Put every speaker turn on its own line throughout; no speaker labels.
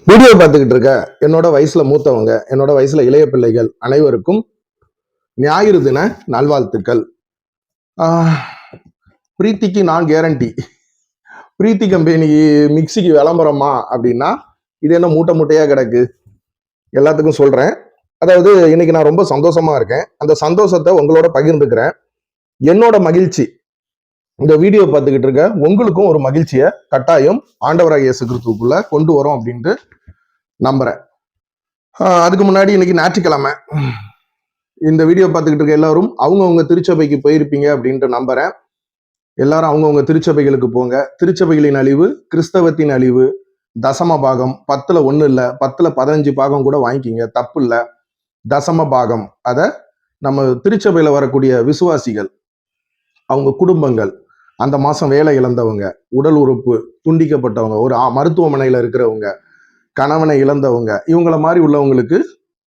Video பார்த்துக்கிட்டு இருக்க என்னோட வயசுல மூத்தவங்க, என்னோட வயசுல இளைய பிள்ளைகள் அனைவருக்கும் ஞாயிறு தின நல்வாழ்த்துக்கள். பிரீத்திக்கு நான் கேரண்டி. பிரீத்தி கம்பெனி மிக்சிக்கு விளம்பரமா அப்படின்னா இது என்ன மூட்டை மூட்டையா கிடக்கு? எல்லாத்துக்கும் சொல்றேன். அதாவது இன்னைக்கு நான் ரொம்ப சந்தோஷமா இருக்கேன். அந்த சந்தோஷத்தை உங்களோட பகிர்ந்துக்கிறேன். என்னோட மகிழ்ச்சி இந்த வீடியோ பார்த்துக்கிட்டு இருக்க உங்களுக்கும் ஒரு மகிழ்ச்சியை கட்டாயம் ஆண்டவராகிய இயேசு கிறிஸ்துவுக்குள்ள கொண்டு வரோம் அப்படின்ட்டு நம்புறேன். அதுக்கு முன்னாடி இன்னைக்கு ஞாயிற்றுக்கிழமை. இந்த வீடியோ பார்த்துக்கிட்டு இருக்க எல்லாரும் அவங்கவுங்க திருச்சபைக்கு போயிருப்பீங்க அப்படின்ட்டு நம்புறேன். எல்லாரும் அவங்கவுங்க திருச்சபைகளுக்கு போங்க. திருச்சபைகளின் அழிவு, கிறிஸ்தவத்தின் அழிவு, தசம பாகம் 10ல் 1 இல்லை, 10ல் 15 பாகம் கூட வாங்கிக்கிங்க, தப்பு இல்லை. தசம பாகம் அதை நம்ம திருச்சபையில வரக்கூடிய விசுவாசிகள், அவங்க குடும்பங்கள், அந்த மாசம் வேலை இழந்தவங்க, உடல் உறுப்பு துண்டிக்கப்பட்டவங்க, ஒரு மருத்துவமனையில இருக்கிறவங்க, கணவனை இழந்தவங்க, இவங்கள மாதிரி உள்ளவங்களுக்கு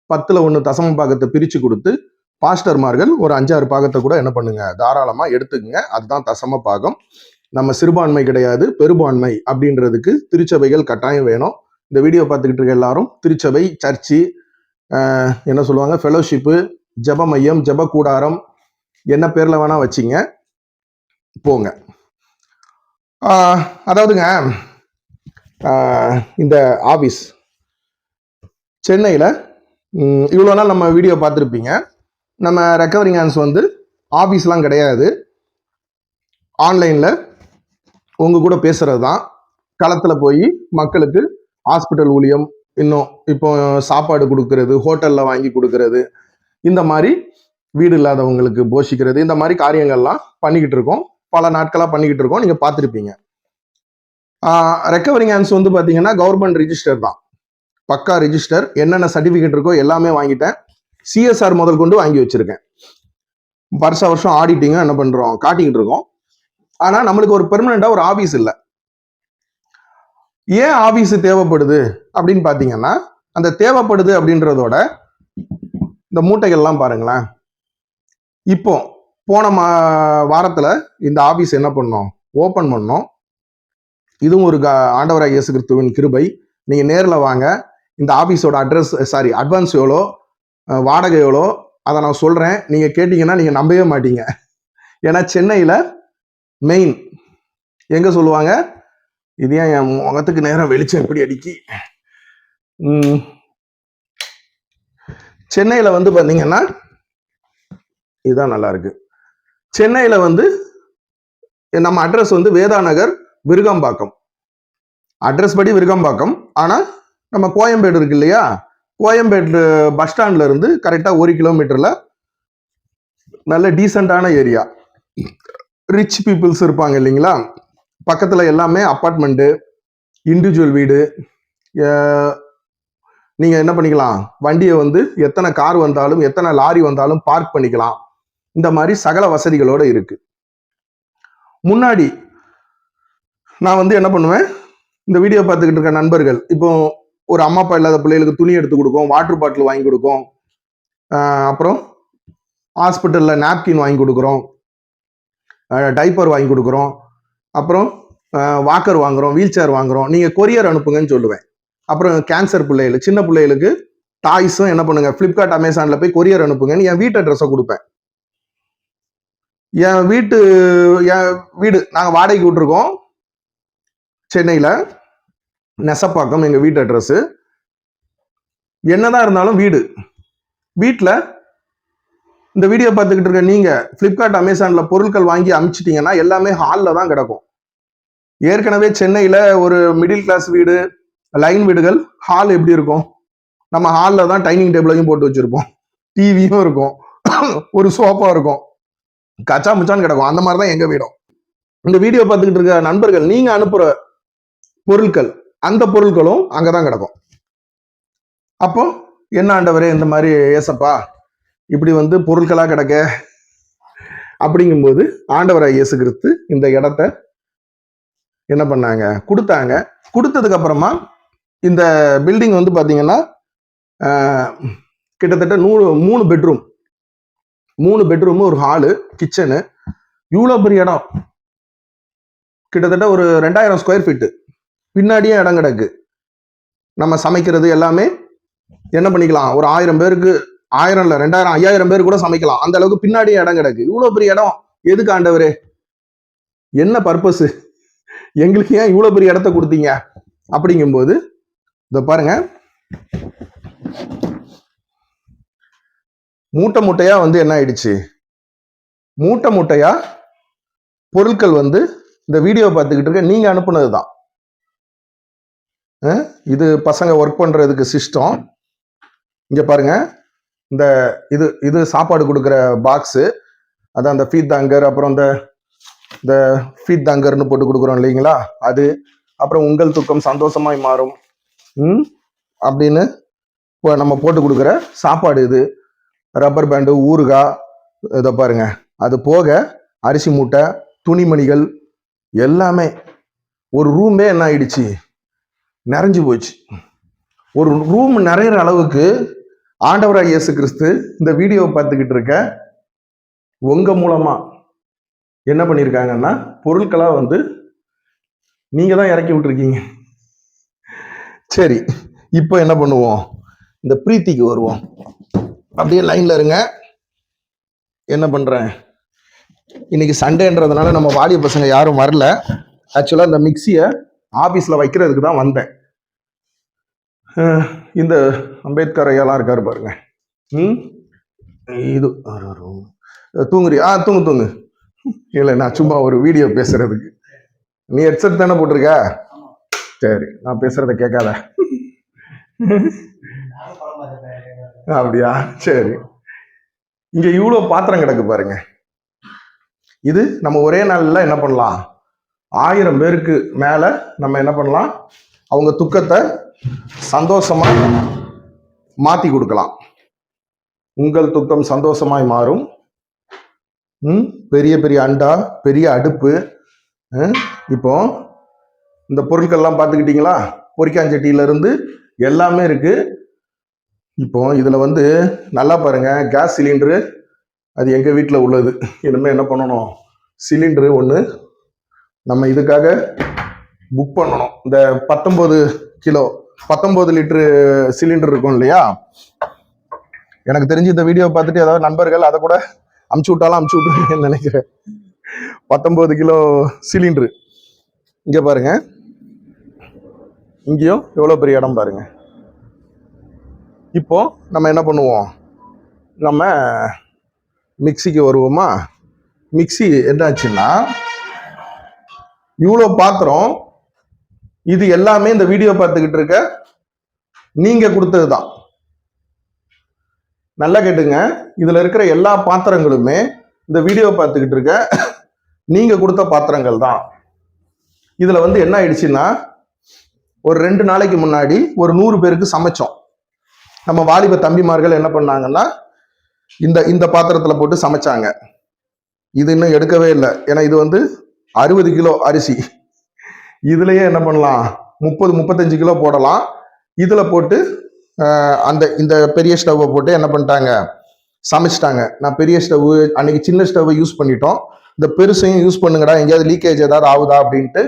10ல் 1 தசம பாகத்தை பிரிச்சு கொடுத்து பாஸ்டர்மார்கள் ஒரு 5-6 பாகத்தை கூட என்ன பண்ணுங்க, தாராளமா எடுத்துக்கங்க. அதுதான் தசம பாகம். நம்ம சிறுபான்மை கிடையாது, பெரும்பான்மை அப்படின்றதுக்கு திருச்சபைகள் கட்டாயம் வேணும். இந்த வீடியோ பார்த்துக்கிட்டு இருக்க எல்லாரும் திருச்சபை, சர்ச்சு, என்ன சொல்லுவாங்க, ஃபெலோஷிப்பு, ஜப மையம், ஜப கூடாரம், என்ன பேர்ல வேணா வச்சிங்க, போங்க. அதாவதுங்க, இந்த ஆபீஸ் சென்னையில் இவ்வளோ நாள் நம்ம வீடியோ பார்த்துருப்பீங்க. நம்ம ரெக்கவரிங் ஹேண்ட்ஸ் வந்து ஆஃபீஸ்லாம் கிடையாது, ஆன்லைனில் உங்கள் கூட பேசுகிறது தான். களத்தில் போய் மக்களுக்கு ஹாஸ்பிட்டல் ஊழியம், இன்னும் இப்போ சாப்பாடு கொடுக்கறது, ஹோட்டலில் வாங்கி கொடுக்கறது, இந்த மாதிரி வீடு இல்லாதவங்களுக்கு போஷிக்கிறது, இந்த மாதிரி காரியங்கள்லாம் பண்ணிக்கிட்டு இருக்கோம். பல நாட்களாக பண்ணிக்கிட்டு இருக்கோம். நீங்கள் பார்த்துருப்பீங்க. ரெக்கவரிங் ஹேண்ட்ஸ் வந்து பார்த்தீங்கன்னா கவர்மெண்ட் ரிஜிஸ்டர் தான், பக்கா ரிஜிஸ்டர். என்னென்ன சர்டிஃபிகேட் இருக்கோ எல்லாமே வாங்கிட்டேன். சிஎஸ்ஆர் முதல் கொண்டு வாங்கி வச்சிருக்கேன். வருஷம் ஆடிட்டிங்க என்ன பண்றோம், காட்டிக்கிட்டு இருக்கோம். ஆனா நம்மளுக்கு ஒரு பெர்மனண்டா ஒரு ஆபீஸ் இல்லை. ஏன் ஆபீஸ் தேவைப்படுது அப்படின்னு பாத்தீங்கன்னா, அந்த தேவைப்படுது அப்படின்றதோட இந்த மூட்டைகள்லாம் பாருங்களேன். இப்போ போன வாரத்துல இந்த ஆபீஸ் என்ன பண்ணோம், ஓபன் பண்ணோம். இதுவும் ஒரு ஆண்டவராகிய இயேசு கிறிஸ்துவின் கிருபை. நீங்க நேரில் வாங்க. இந்த ஆபீஸோட அட்வான்ஸ் எவ்வளோ, வாடகை எவ்வளோ, அதை நான் சொல்றேன். நீங்க கேட்டீங்கன்னா நீங்க நம்பவே மாட்டீங்க. ஏன்னா சென்னையில மெயின் எங்க சொல்லுவாங்க, இது ஏன் என் முகத்துக்கு நேரம் வெளிச்சம் எப்படி அடிக்கி, சென்னையில வந்து பாத்தீங்கன்னா இதுதான் நல்லா இருக்கு. சென்னையில வந்து நம்ம அட்ரஸ் வந்து வேதாநகர், விருகம்பாக்கம். அட்ரஸ் படி விருகம்பாக்கம். ஆனா நம்ம கோயம்பேடு இருக்கு இல்லையா, கோயம்பேடு பஸ் ஸ்டாண்ட்ல இருந்து கரெக்டா 1 கிலோமீட்டர்ல நல்ல டீசென்டான ஏரியா, ரிச் பீப்புள்ஸ் இருப்பாங்க இல்லைங்களா. பக்கத்துல எல்லாமே அப்பார்ட்மெண்ட்டு, இண்டிவிஜுவல் வீடு. நீங்க என்ன பண்ணிக்கலாம், வண்டியை வந்து எத்தனை கார் வந்தாலும் எத்தனை லாரி வந்தாலும் பார்க் பண்ணிக்கலாம். இந்த மாதிரி சகல வசதிகளோட இருக்கு. முன்னாடி நான் வந்து என்ன பண்ணுவேன், இந்த வீடியோ பார்த்துக்கிட்டு இருக்க நண்பர்கள், இப்போ ஒரு அம்மா அப்பா இல்லாத பிள்ளைகளுக்கு துணி எடுத்து கொடுக்கும், வாட்டர் பாட்டில் வாங்கி கொடுக்கும், அப்புறம் ஹாஸ்பிட்டலில் நாப்கின் வாங்கி கொடுக்குறோம், டைப்பர் வாங்கி கொடுக்குறோம், அப்புறம் வாக்கர் வாங்குறோம், வீல் சேர் வாங்குறோம். நீங்கள் கொரியர் அனுப்புங்கன்னு சொல்லுவேன். அப்புறம் கேன்சர் பிள்ளைகள், சின்ன பிள்ளைகளுக்கு டாய்ஸும் என்ன பண்ணுங்க, ஃப்ளிப்கார்ட், அமேசானில் போய் கொரியர் அனுப்புங்கன்னு என் வீட்டு அட்ரஸை கொடுப்பேன். என் வீடு நாங்கள் வாடகைக்கு விட்டுருக்கோம் சென்னையில், நெசப்பாக்கம் எங்க வீட்டு அட்ரஸ். என்னதான் இருந்தாலும் வீட்டில் இந்த வீடியோ பார்த்துக்கிட்டு இருக்க நீங்க பிளிப்கார்ட், அமேசான்ல பொருட்கள் வாங்கி அனுப்பிச்சிட்டீங்கன்னா எல்லாமே ஹாலில் தான் கிடக்கும். ஏற்கனவே சென்னையில ஒரு மிடில் கிளாஸ் வீடு, லைன் வீடுகள், ஹால் எப்படி இருக்கும், நம்ம ஹாலில் தான் டைனிங் டேபிளையும் போட்டு வச்சிருப்போம், டிவியும் இருக்கும், ஒரு சோஃபா இருக்கும், கச்சா முச்சான்னு கிடக்கும். அந்த மாதிரி தான் எங்க வீடும். இந்த வீடியோ பார்த்துக்கிட்டு இருக்க நண்பர்கள், நீங்க அனுப்புற பொருட்கள், அந்த பொருட்களும் அங்கதான் கிடக்கும். அப்போ என்ன ஆண்டவரே, இந்த மாதிரி ஏசப்பா இப்படி வந்து பொருட்களா கிடக்க அப்படிங்கும்போது ஆண்டவராய் இயேசு கிறிஸ்து இந்த இடத்த என்ன பண்ணாங்க, கொடுத்தாங்க. கொடுத்ததுக்கு அப்புறமா இந்த பில்டிங் வந்து பாத்தீங்கன்னா கிட்டத்தட்ட 3 பெட்ரூம், 3 பெட்ரூம், ஒரு ஹாலு, கிச்சனு, இவ்வளோ பெரிய இடம். கிட்டத்தட்ட ஒரு 2000 ஸ்கொயர் ஃபீட்டு. பின்னாடியே இடம் கிடக்கு. நம்ம சமைக்கிறது எல்லாமே என்ன பண்ணிக்கலாம், ஒரு 1000 பேருக்கு, 1000 இல்ல 2000 5000 பேர் கூட சமைக்கலாம். அந்த அளவுக்கு பின்னாடி இடம் கிடக்கு. இவ்வளவு பெரிய இடம் எதுக்கு ஆண்டவரே? என்ன பர்பஸ்? எங்களுக்கு ஏன் இவ்வளவு பெரிய இடத்த கொடுத்தீங்க? அப்படிங்கும்போது இத பாருங்க, மூட்டை மூட்டையா வந்து என்ன ஆயிடுச்சு, மூட்டை மூட்டையா பொருட்கள் வந்து இந்த வீடியோ பார்த்துக்கிட்டு இருக்க நீங்க அனுப்புனது தான். இது பசங்க ஒர்க் பண்றதுக்கு சிஸ்டம். இங்க பாருங்க, இந்த இது இது சாப்பாடு கொடுக்குற பாக்ஸ், அதான் அந்த ஃபீட் தாங்கர், அப்புறம் இந்த ஃபீட் தாங்கர்னு போட்டு கொடுக்குறோம் இல்லைங்களா, அது. அப்புறம் உங்கள் துக்கம் சந்தோஷமாய் மாறும் அப்படின்னு நம்ம போட்டு கொடுக்குற சாப்பாடு இது. ரப்பர் பேண்டு, ஊறுகாய், இதை பாருங்க. அது போக அரிசி மூட்டை, துணிமணிகள் எல்லாமே. ஒரு ரூமே என்ன ஆயிடுச்சு, நிறைஞ்சு போச்சு. ஒரு ரூம் நிறையிற அளவுக்கு ஆண்டவராய் இயேசு கிறிஸ்து இந்த வீடியோவை பார்த்துக்கிட்டு இருக்க உங்க மூலமா என்ன பண்ணியிருக்காங்கன்னா, பொருட்களா வந்து நீங்க தான் இறக்கி விட்டுருக்கீங்க. சரி, இப்போ என்ன பண்ணுவோம், இந்த பிரீத்திக்கு வருவோம். அப்படியே லைன்ல இருங்க. என்ன பண்றேன், இன்னைக்கு சண்டேன்றதுனால நம்ம வாலிய பசங்க யாரும் வரல. ஆக்சுவலா இந்த மிக்சியை ஆபீஸ்ல வைக்கிறதுக்கு தான் வந்தேன். இந்த அம்பேத்கர் ஐயாலாம் இருக்காரு பாருங்க. இது தூங்குறியா? தூங்கு. இல்லை, நான் சும்மா ஒரு வீடியோ பேசுறதுக்கு. நீ ஹெட்செட் தானே போட்டிருக்க? சரி, நான் பேசுறத கேட்காத. அப்படியா? சரி. இங்க இவ்வளவு பாத்திரம் கிடக்கு பாருங்க. இது நம்ம ஒரே நாள்ல என்ன பண்ணலாம், 1000 பேருக்கு மேல நம்ம என்ன பண்ணலாம், அவங்க துக்கத்தை சந்தோஷமா மாத்தி கொடுக்கலாம். உங்கள் துக்கம் சந்தோஷமாய் மாறும். பெரிய பெரிய அண்டா, பெரிய அடுப்பு. இப்போ இந்த பொருட்கள்லாம் பார்த்துக்கிட்டீங்களா, பொரிக்காஞ்சட்டியில இருந்து எல்லாமே இருக்கு. இப்போ இதுல வந்து நல்லா பாருங்க, கேஸ் சிலிண்டரு அது எங்க வீட்டில் உள்ளது. இனிமே என்ன பண்ணணும், சிலிண்டரு ஒன்று நம்ம இதுக்காக புக் பண்ணணும். இந்த 19 லிட்டரு சிலிண்டர் இருக்கும் இல்லையா. எனக்கு தெரிஞ்சு இந்த வீடியோ பார்த்துட்டு ஏதாவது நண்பர்கள் அதை கூட அமுச்சு விட்டுருக்கீங்கன்னு நினைக்கிறேன். 19 கிலோ சிலிண்டரு. இங்க பாருங்க, இங்கேயும் எவ்வளோ பெரிய இடம் பாருங்க. இப்போ நம்ம என்ன பண்ணுவோம், நம்ம மிக்சிக்கு வருவோமா. மிக்சி என்னாச்சுன்னா, இவ்வளோ பாத்திரம், இது எல்லாமே இந்த வீடியோ பார்த்துக்கிட்டு இருக்க நீங்க கொடுத்தது தான். நல்லா கேட்டுங்க, இதுல இருக்கிற எல்லா பாத்திரங்களுமே இந்த வீடியோ பார்த்துக்கிட்டு இருக்க நீங்க கொடுத்த பாத்திரங்கள் தான். இதுல வந்து என்ன ஆயிடுச்சுன்னா, ஒரு 2 நாளைக்கு முன்னாடி ஒரு 100 பேருக்கு சமைச்சோம். நம்ம வாலிப தம்பிமார்கள் என்ன பண்ணாங்கன்னா, இந்த பாத்திரத்துல போட்டு சமைச்சாங்க. இது இன்னும் எடுக்கவே இல்லை, ஏன்னா இது வந்து 60 கிலோ அரிசி. இதுலயே என்ன பண்ணலாம், 30-35 கிலோ போடலாம். இதுல போட்டு இந்த பெரிய ஸ்டவ்வை போட்டு என்ன பண்ணிட்டாங்க, சமைச்சிட்டாங்க. நான் பெரிய ஸ்டவ், அன்னைக்கு சின்ன ஸ்டவ்வை யூஸ் பண்ணிட்டோம். இந்த பெருசையும் யூஸ் பண்ணுங்கடா, எங்கேயாவது லீக்கேஜ் ஏதாவது ஆகுதா அப்படின்ட்டு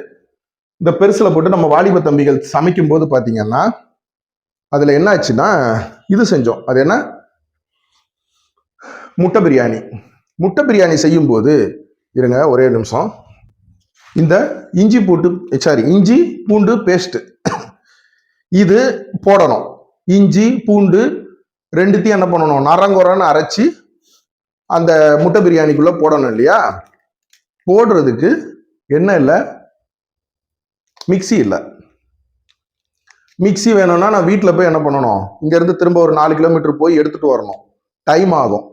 இந்த பெருசுல போட்டு நம்ம வாலிப தம்பிகள் சமைக்கும் போது பாத்தீங்கன்னா, அதுல என்ன ஆச்சுன்னா, இது செஞ்சோம். அது என்ன, முட்டை பிரியாணி. முட்டை பிரியாணி செய்யும் போது, இருங்க ஒரே நிமிஷம், இந்த இஞ்சி பூண்டு பேஸ்ட் இது போடணும். இஞ்சி பூண்டு ரெண்டுத்தையும் என்ன பண்ணணும், நரங்குறன்னு அரைச்சி அந்த முட்டை பிரியாணிக்குள்ள போடணும் இல்லையா. போடுறதுக்கு என்ன இல்லை, மிக்சி இல்லை. மிக்சி வேணும்னா நான் வீட்டில் போய் என்ன பண்ணணும், இங்கேருந்து திரும்ப ஒரு 4 கிலோமீட்டர் போய் எடுத்துட்டு வரணும், டைம் ஆகும்.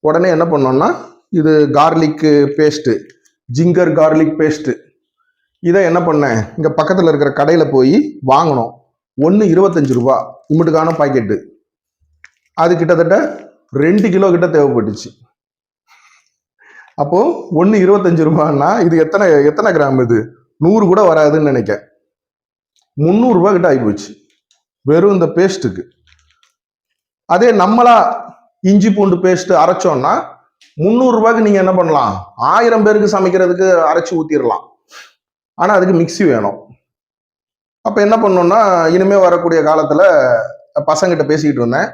உடனே என்ன பண்ணோம்னா, இது garlic paste, zinger garlic paste, இதை என்ன பண்ணேன், இங்கே பக்கத்தில் இருக்கிற கடையில் போய் வாங்கணும். 1 25 ரூபா இம்முட்டுக்கான பாக்கெட்டு. அது கிட்டத்தட்ட 2 கிலோ கிட்ட தேவைப்பட்டுச்சு. அப்போ 1 25 ரூபான்னா இது எத்தனை கிராம், இது 100 கூட வராதுன்னு நினைக்க. 300 ரூபாய் கிட்ட ஆகிப்போச்சு வெறும் இந்த பேஸ்ட்டுக்கு. அதே நம்மளா இஞ்சி பூண்டு பேஸ்ட் அரைச்சோம்னா 300 ரூபாய்க்கு நீங்க என்ன பண்ணலாம், 1000 பேருக்கு சமைக்கிறதுக்கு அரைச்சி ஊத்திடலாம். ஆனா அதுக்கு மிக்சி வேணும். அப்ப என்ன பண்ணோம்னா, இனிமே வரக்கூடிய காலத்துல பசங்கிட்ட பேசிக்கிட்டு இருந்தேன்.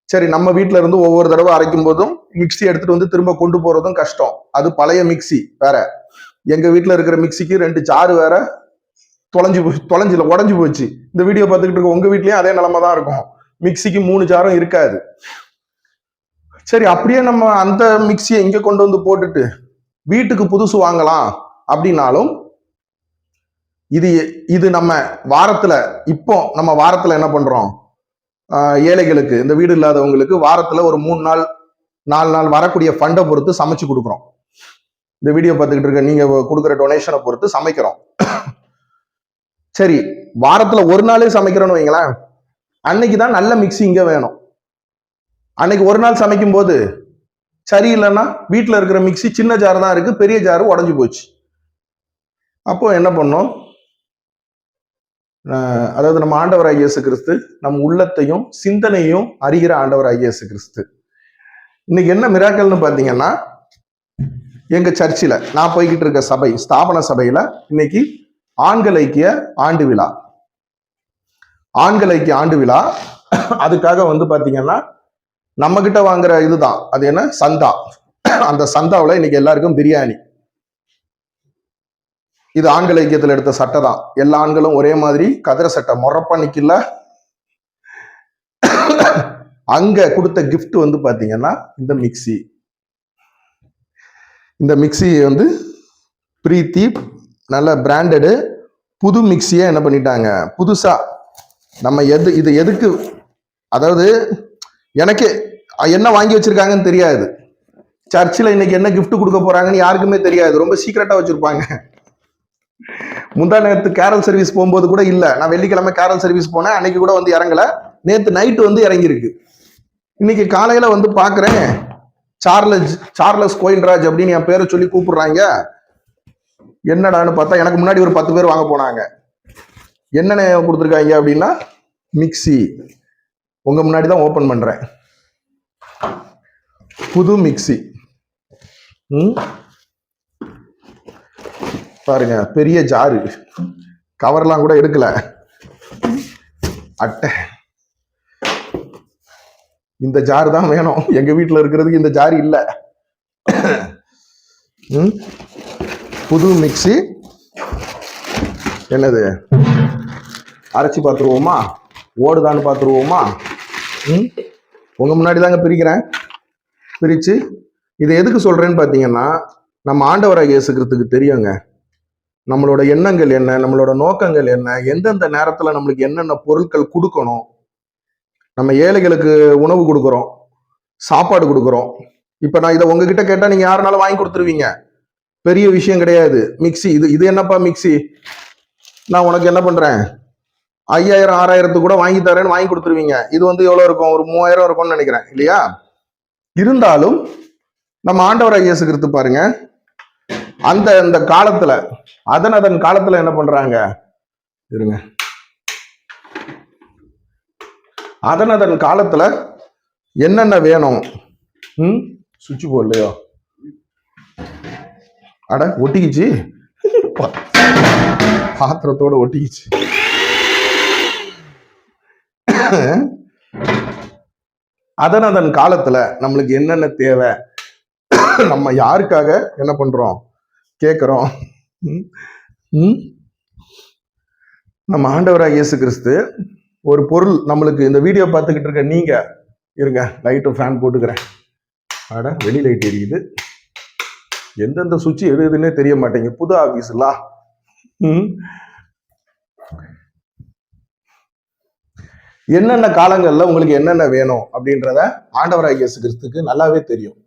சரி, நம்ம வீட்ல இருந்து ஒவ்வொரு தடவை அரைக்கும் போதும் மிக்ஸி எடுத்துட்டு வந்து திரும்ப கொண்டு போறதும் கஷ்டம். அது பழைய மிக்ஸி வேற. எங்க வீட்ல இருக்கிற மிக்ஸிக்கு 2 ஜாரு வேற உடஞ்சு போச்சு. இந்த வீடியோ பார்த்துக்கிட்டு இருக்க உங்க வீட்லயும் அதே நிலைமை தான் இருக்கும். மிக்ஸிக்கு 3 ஜாரும் இருக்காது. சரி, அப்படியே நம்ம அந்த மிக்ஸியை இங்க கொண்டு வந்து போட்டுட்டு வீட்டுக்கு புதுசு வாங்கலாம் அப்படின்னாலும் இது இது நம்ம வாரத்துல என்ன பண்றோம், ஏழைகளுக்கு, இந்த வீடு இல்லாதவங்களுக்கு வாரத்துல ஒரு 3 நாள் 4 நாள் வரக்கூடிய ஃபண்டை பொறுத்து சமைச்சு கொடுக்குறோம். இந்த வீடியோ பார்த்துக்கிட்டு இருக்க நீங்க கொடுக்குற டொனேஷனை பொறுத்து சமைக்கிறோம். சரி, வாரத்துல ஒரு நாளே சமைக்கிறோம்னு வைங்களேன், அன்னைக்குதான் நல்ல மிக்ஸி இங்க வேணும். அன்னைக்கு ஒரு நாள் சமைக்கும் போது சரியில்லைன்னா வீட்டுல இருக்கிற மிக்ஸி சின்ன ஜார் தான் இருக்கு, பெரிய ஜாரு உடஞ்சு போச்சு. அப்போ என்ன பண்ணோம், அதாவது நம்ம ஆண்டவராகிய இயேசு கிறிஸ்து நம் உள்ளத்தையும் சிந்தனையும் அறிகிற ஆண்டவராகிய இயேசு கிறிஸ்து. இன்னைக்கு என்ன மிராக்கல்னு பாத்தீங்கன்னா, எங்க சர்ச்சில் நான் போய்கிட்டு இருக்க சபை, ஸ்தாபன சபையில இன்னைக்கு ஆண்கள் ஐக்கிய ஆண்டு விழா. ஆண்கள் ஐக்கிய ஆண்டு விழா. அதுக்காக வந்து பாத்தீங்கன்னா நம்ம கிட்ட வாங்குற இதுதான், அது என்ன, சந்தா. அந்த சந்தாவில் இன்னைக்கு எல்லாருக்கும் பிரியாணி. இது ஆண்கள் ஐக்கியத்தில் எடுத்த சட்டை தான். எல்லா ஆண்களும் ஒரே மாதிரி கதிர சட்டை மொறப்பா நிக்கல. அங்க கொடுத்த கிஃப்ட் வந்து பாத்தீங்கன்னா இந்த மிக்ஸி. இந்த மிக்ஸி வந்து பிரீத்தி நல்ல பிராண்டடு புது மிக்ஸியை என்ன பண்ணிட்டாங்க, புதுசா நம்ம இது எதுக்கு, அதாவது எனக்கு என்ன வாங்கி வச்சிருக்காங்கன்னு தெரியாது. சர்ச்சில் இன்னைக்கு என்ன கிஃப்ட் கொடுக்க போறாங்கன்னு யாருக்குமே தெரியாது. ரொம்ப சீக்கிரட்டா வச்சிருப்பாங்க. முந்தா நேரத்து கேரல் சர்வீஸ் போகும்போது கூட இல்ல, நான் வெள்ளிக்கிழமை கேரல் சர்வீஸ் போனேன், அன்னைக்கு கூட வந்து இறங்கல, நேத்து நைட்டு வந்து இறங்கியிருக்கு. இன்னைக்கு காலையில வந்து பாக்குறேன், சார்லஸ் கோயின்ராஜ் அப்படின்னு என் பேரை சொல்லி கூப்பிடுறாங்க. என்னடான்னு பார்த்தா எனக்கு முன்னாடி ஒரு 10 பேர் வாங்க போனாங்க. என்னென்ன கொடுத்துருக்காங்க அப்படின்னா, மிக்ஸி. உங்க முன்னாடி தான் ஓபன் பண்றேன், புது மிக்ஸி. பாருங்க, பெரிய ஜாரு, கவர்லாம் கூட எடுக்கல, அட்டை. இந்த ஜாரு தான் வேணும் எங்க வீட்டுல இருக்கிறதுக்கு, இந்த ஜாரு இல்ல. புது மிக்ஸி. என்னது, அரைச்சி பார்த்துருவோமா, ஓடுதான்னு பார்த்துருவோமா. உங்க முன்னாடி தாங்க பிரிக்கிறேன். பிரிச்சு இதை எதுக்கு சொல்றேன்னு பாத்தீங்கன்னா, நம்ம ஆண்டவராகிய இயேசு கிறிஸ்துவுக்கு தெரியுங்க நம்மளோட எண்ணங்கள் என்ன, நம்மளோட நோக்கங்கள் என்ன, எந்தெந்த நேரத்துல நம்மளுக்கு என்னென்ன பொருட்கள் கொடுக்கணும். நம்ம ஏழைகளுக்கு உணவு கொடுக்குறோம், சாப்பாடு கொடுக்குறோம். இப்ப நான் இதை உங்ககிட்ட கேட்டா நீங்க யாருனாலும் வாங்கி கொடுத்துருவீங்க, பெரிய விஷயம் கிடையாது. மிக்ஸி, இது என்னப்பா மிக்ஸி, நான் உனக்கு என்ன பண்றேன் 5000 6000 கூட வாங்கி தரேன்னு வாங்கி கொடுத்துருவீங்க. இது வந்து எவ்வளவு இருக்கும், ஒரு 3000 இருக்கும்னு நினைக்கிறேன் இல்லையா. இருந்தாலும் நம்ம ஆண்டவராகிய இயேசு கிறிஸ்து பாருங்க, அந்த காலத்துல அதன் காலத்துல என்ன பண்றாங்க, இருங்க, அதன் காலத்துல என்னென்ன வேணும். சுவிட்ச் போடலையோ, அட ஒட்டிக்கிச்சு, பாத்திரத்தோட ஒட்டிக்கிச்சு. அதன் காலத்துல நம்மளுக்கு என்னென்ன தேவை, நம்ம யாருக்காக என்ன பண்றோம் கேட்கிறோம். நம்ம ஆண்டவராகிய இயேசு கிறிஸ்து ஒரு பொருள் நம்மளுக்கு, இந்த வீடியோ பார்த்துக்கிட்டு இருக்க நீங்க, இருங்க லைட்டும் ஃபேன் போட்டுக்கிறேன். அட வெளி லைட் எரியுது, எந்தெந்த சுவிட்ச் எது எதுன்னே தெரிய மாட்டேங்க, புது ஆபீஸ்ல. என்னென்ன காலங்கள்ல உங்களுக்கு என்னென்ன வேணும் அப்படின்றத ஆண்டவராகிய இயேசு கிறிஸ்துக்கு நல்லாவே தெரியும்.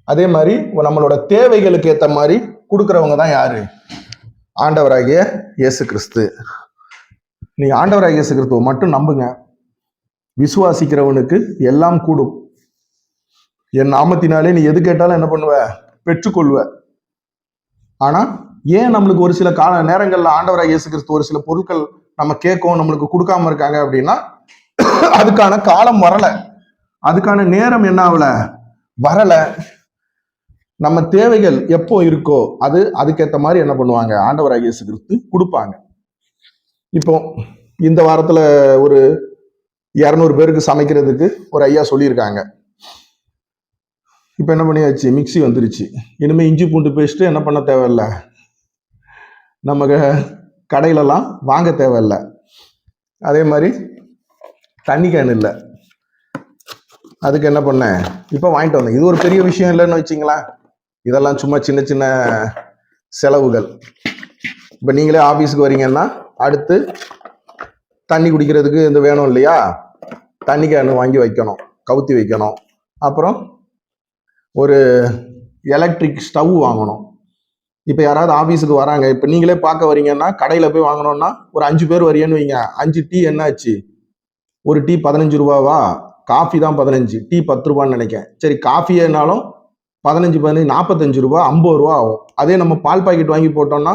அதே மாதிரி நம்மளோட தேவைகளுக்கு ஏற்ற மாதிரி கொடுக்குறவங்க தான் யாரு, ஆண்டவராகிய இயேசு கிறிஸ்து. நீ ஆண்டவராகிய இயேசு கிறிஸ்துவை மட்டும் நம்புங்க, விசுவாசிக்கிறவனுக்கு எல்லாம் கூடும். என் நாமத்தினாலே நீ எது கேட்டாலும் என்ன பண்ணுவ, பெற்றுக்கொள்வ. ஆனா ஏன் நம்மளுக்கு ஒரு சில கால நேரங்கள்ல ஆண்டவராகிய இயேசு கிறிஸ்து ஒரு சில பொருட்கள் நம்ம கேட்கும் நம்மளுக்கு கொடுக்காம இருக்காங்க அப்படின்னா, அதுக்கான காலம் வரல, அதுக்கான நேரம் என்ன ஆகல, வரல. நம்ம தேவைகள் எப்போ இருக்கோ அதுக்கேற்ற மாதிரி என்ன பண்ணுவாங்க, ஆண்டவராகிய இயேசு கிறிஸ்து கொடுப்பாங்க. இப்போ இந்த வாரத்துல ஒரு 200 பேருக்கு சமைக்கிறதுக்கு ஒரு ஐயா சொல்லியிருக்காங்க. இப்போ என்ன பண்ணியாச்சு, மிக்ஸி வந்துருச்சு. இனிமே இஞ்சி பூண்டு பேஸ்ட்டு என்ன பண்ண தேவையில்ல, நம்ம கடையிலலாம் வாங்க தேவையில்ல. அதே மாதிரி தண்ணி கேன் இல்லை, அதுக்கு என்ன பண்ணேன், இப்போ வாங்கிட்டு வந்தேன். இது ஒரு பெரிய விஷயம் இல்லைன்னு வச்சிங்களேன். இதெல்லாம் சும்மா சின்ன சின்ன செலவுகள். இப்போ நீங்களே ஆஃபீஸுக்கு வரீங்கன்னா அடுத்து தண்ணி குடிக்கிறதுக்கு இந்த வேணும் இல்லையா, தண்ணி கேனு வாங்கி வைக்கணும், கவுத்தி வைக்கணும். அப்புறம் ஒரு எலக்ட்ரிக் ஸ்டவ் வாங்கணும். இப்போ யாராவது ஆஃபீஸுக்கு வராங்க, இப்போ நீங்களே பார்க்க வரீங்கன்னா கடையில் போய் வாங்கணும்னா ஒரு 5 பேர் வரீங்கன்னு வைங்க. 5 டீ என்ன ஆச்சு, ஒரு டீ 15 ரூபாவா, காஃபி தான் 15, டீ 10 ரூபான்னு நினைக்கிறேன். சரி, காஃபியேனாலும் 15 45 ரூபா, 50 ரூபா ஆகும். அதே நம்ம பால் பாக்கெட் வாங்கி போட்டோம்னா,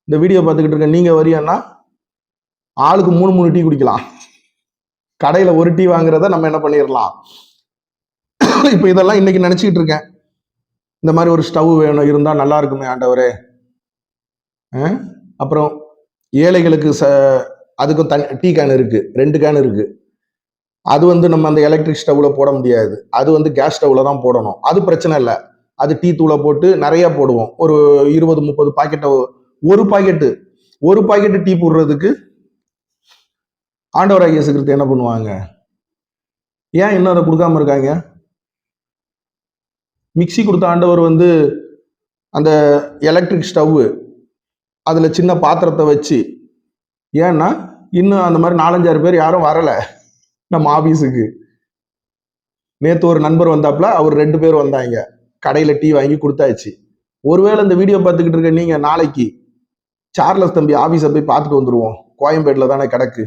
இந்த வீடியோ பார்த்துக்கிட்டு இருக்க நீங்கள் வரீங்கன்னா ஆளுக்கு 3 டீ குடிக்கலாம். கடையில் ஒரு டீ வாங்குறத நம்ம என்ன பண்ணிடலாம். இப்போ இதெல்லாம் இன்னைக்கு நினச்சிக்கிட்டு இருக்கேன், இந்த மாதிரி ஒரு ஸ்டவ் வேணும், இருந்தால் நல்லா இருக்குமே ஆண்டவரே. அப்புறம் ஏழைகளுக்கு அதுக்கும் டீ கேன் இருக்கு, 2 கேன் இருக்கு. அது நம்ம அந்த எலக்ட்ரிக் ஸ்டவ்ல போட முடியாது, அது கேஸ் ஸ்டவ்ல தான் போடணும். அது பிரச்சனை இல்லை, அது டீ தூளை போட்டு நிறைய போடுவோம். ஒரு 20-30 பாக்கெட்டை, ஒரு பாக்கெட்டு டீ போடுறதுக்கு ஆண்டவராகிய இயேசு கிறிஸ்து என்ன பண்ணுவாங்க? ஏன் இன்னும் அதை கொடுக்காம இருக்காங்க? மிக்ஸி கொடுத்த ஆண்டவர் அந்த எலக்ட்ரிக் ஸ்டவ் அதுல சின்ன பாத்திரத்தை வச்சு, ஏன்னா இன்னும் அந்த மாதிரி 4-5 பேர் யாரும் வரல நம்ம ஆபீஸுக்கு. நேத்து ஒரு நண்பர் வந்தாப்புல, அவர் 2 பேர் வந்தாங்க, கடையில டீ வாங்கி கொடுத்தாச்சு. ஒருவேளை இந்த வீடியோ பார்த்துக்கிட்டு இருக்க நீங்க நாளைக்கு சார்லஸ் தம்பி ஆபீஸை போய் பார்த்துட்டு வந்துருவோம், கோயம்பேடுல தானே கிடக்கு,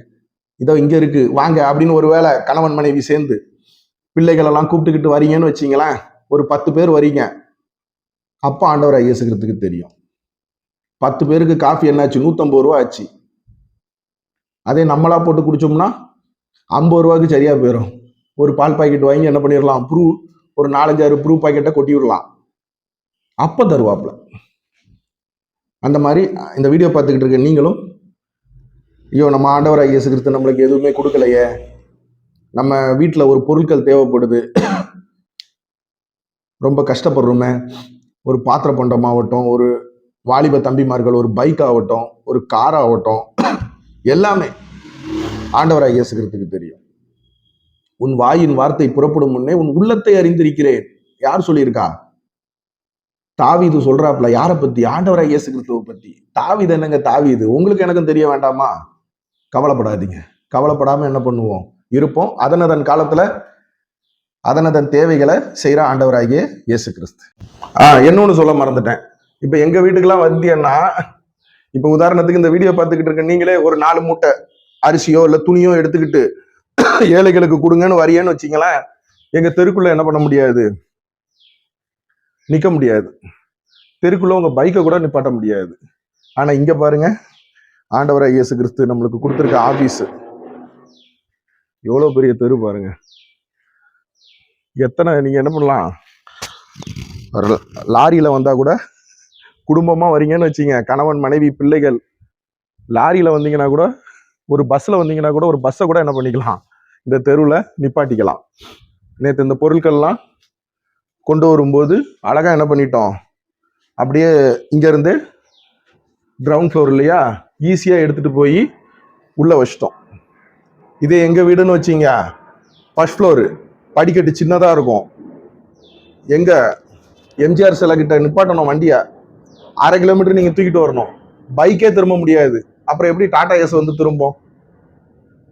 இதோ இங்க இருக்கு வாங்க அப்படின்னு ஒருவேளை கணவன் மனைவி சேர்ந்து பிள்ளைகள் எல்லாம் கூப்பிட்டுக்கிட்டு வரீங்கன்னு வச்சிங்களேன், ஒரு 10 பேர் வரீங்க. அப்ப ஆண்டவராகிய இயேசு கிறிஸ்துவுக்கு தெரியும் 10 பேருக்கு காஃபி என்னாச்சு, 150 ரூபா ஆச்சு. அதே நம்மளா போட்டு குடிச்சோம்னா 50 ரூபாய்க்கு சரியா போயிடும். ஒரு பால் பாக்கெட் வாங்கி என்ன பண்ணிடலாம், ப்ரூ ஒரு 4-5 ப்ரூ பாக்கெட்டை கொட்டி விடலாம், அப்ப தருவாப்புல. அந்த மாதிரி இந்த வீடியோ பார்த்துக்கிட்டு இருக்க நீங்களும், ஐயோ நம்ம ஆண்டவராகிய இயேசு கிறிஸ்து நம்மளுக்கு எதுவுமே கொடுக்கலையே, நம்ம வீட்டில் ஒரு பொருட்கள் தேவைப்படுது, ரொம்ப கஷ்டப்படுறோமே, ஒரு பாத்திர பண்டம் ஆகட்டும், ஒரு வாலிப தம்பிமார்கள் ஒரு பைக் ஆகட்டும், ஒரு கார் ஆகட்டும், எல்லாமே ஆண்டவராகிய இயேசு கிறிஸ்துவுக்கு தெரியும். உன் வாயின் வார்த்தை புறப்படும் முன்னே உன் உள்ளத்தை அறிந்திருக்கிறேன். யார் சொல்லியிருக்கா? தாவீது சொல்றாப்ல. யாரை பத்தி? ஆண்டவராகிய இயேசு கிறிஸ்துவை பத்தி. தாவீது என்னங்க தாவீது, உங்களுக்கு எனக்கும் தெரிய வேண்டாமா? கவலைப்படாதீங்க. கவலைப்படாம என்ன பண்ணுவோம், இருப்போம். அதனதன் காலத்துல அதனதன் தேவைகளை செய்யற ஆண்டவராகிய இயேசு கிறிஸ்து. இன்னொன்னு சொல்ல மறந்துட்டேன். இப்ப எங்க வீட்டுக்கெல்லாம் வந்தீங்கன்னா, இப்ப உதாரணத்துக்கு இந்த வீடியோ பார்த்துக்கிட்டு இருக்க நீங்களே ஒரு 4 மூட்டை அரிசியோ இல்ல துணியோ எடுத்துக்கிட்டு ஏழைகளுக்கு கொடுங்கன்னு வரியேன்னு வச்சிங்களேன், எங்க தெருக்குள்ள என்ன பண்ண முடியாது, நிக்க முடியாது. தெருக்குள்ள உங்க பைக்கை கூட நிப்பாட்ட முடியாது. ஆனா இங்க பாருங்க, ஆண்டவராகிய இயேசு கிறிஸ்து நம்மளுக்கு கொடுத்திருக்க ஆபீஸ் எவ்வளவு பெரிய தெரு பாருங்க. எத்தனை நீங்க என்ன பண்ணலாம், லாரியில வந்தா கூட குடும்பமா வரீங்கன்னு வச்சீங்க, கணவன் மனைவி பிள்ளைகள், லாரியில வந்தீங்கன்னா கூட, ஒரு பஸ்ல வந்தீங்கன்னா கூட, ஒரு பஸ்ஸை கூட என்ன பண்ணிக்கலாம், இந்த தெருவில் நிப்பாட்டிக்கலாம். நேற்று இந்த பொருட்கள்லாம் கொண்டு வரும்போது அழகா என்ன பண்ணிட்டோம், அப்படியே இங்க இருந்து கிரவுண்ட் ஃப்ளோர் இல்லையா, ஈஸியா எடுத்துட்டு போய் உள்ள வச்சிட்டோம். இதே எங்க வீடுன்னு வச்சீங்க, ஃபர்ஸ்ட் ஃப்ளோரு, படிக்கட்டு சின்னதா இருக்கும். எங்க எம்ஜிஆர் சிலை கிட்ட நிப்பாட்டணும் வண்டியை, 1/2 கிலோமீட்டர் நீங்க தூக்கிட்டு வரணும், பைக்கே திரும்ப முடியாது. அப்புறம் எப்படி டாடா ஏஸ் திரும்பும்?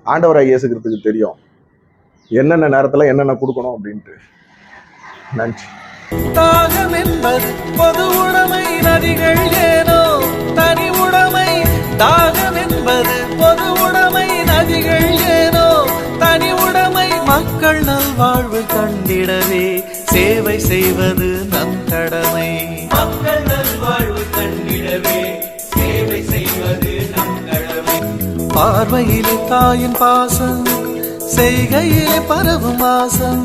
ஆண்டவராகிய இயேசு கிறிஸ்துவுக்கு தெரியும் என்னென்ன நேரத்துல என்னென்ன கொடுக்கணும் அப்படின்ட்டு. நன்றி.
தாகம் என்பது பொது உடைமை, நதிகள் ஏனோ தனி உடைமை. தாகம் என்பது பொது உடைமை, நதிகள் ஏனோ தனி உடைமை. மக்கள் நல்வாழ்வு கண்டிடவே சேவை செய்வது நம் கடமை. மக்கள் நல்வாழ்வு கண்டிடவே சேவை செய்வது நம் கடமை. பார்வையிலே தாயின் பாசம், செய்கையிலே பரவும் ஆசம்,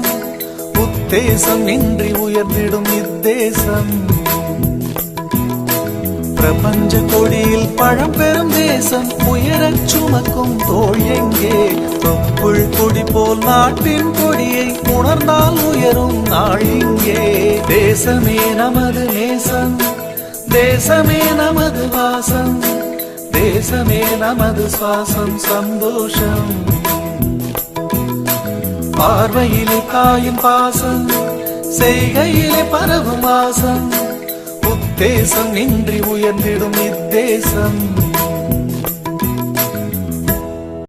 உத்தேசம் இன்றி உயர்ந்திடும் இத்தேசம். பிரபஞ்ச கொடியில் பழம்பெரும் தேசம் உயரச் சுமக்கும் தோள் எங்கே தொப்புள் கொடி போல் நாட்டின் கொடியை உணர்ந்தால் உயரும் நாள் இங்கே தேசமே நமது நேசம் தேசமே நமது வாசம் தேசமே நமது சுவாசம் சந்தோஷம் பார்வையிலே காயும் பாசம் செய்கையிலே பரவும் வாசம் உத்தேசம் இன்றி உயர்ந்திடும் இத்தேசம்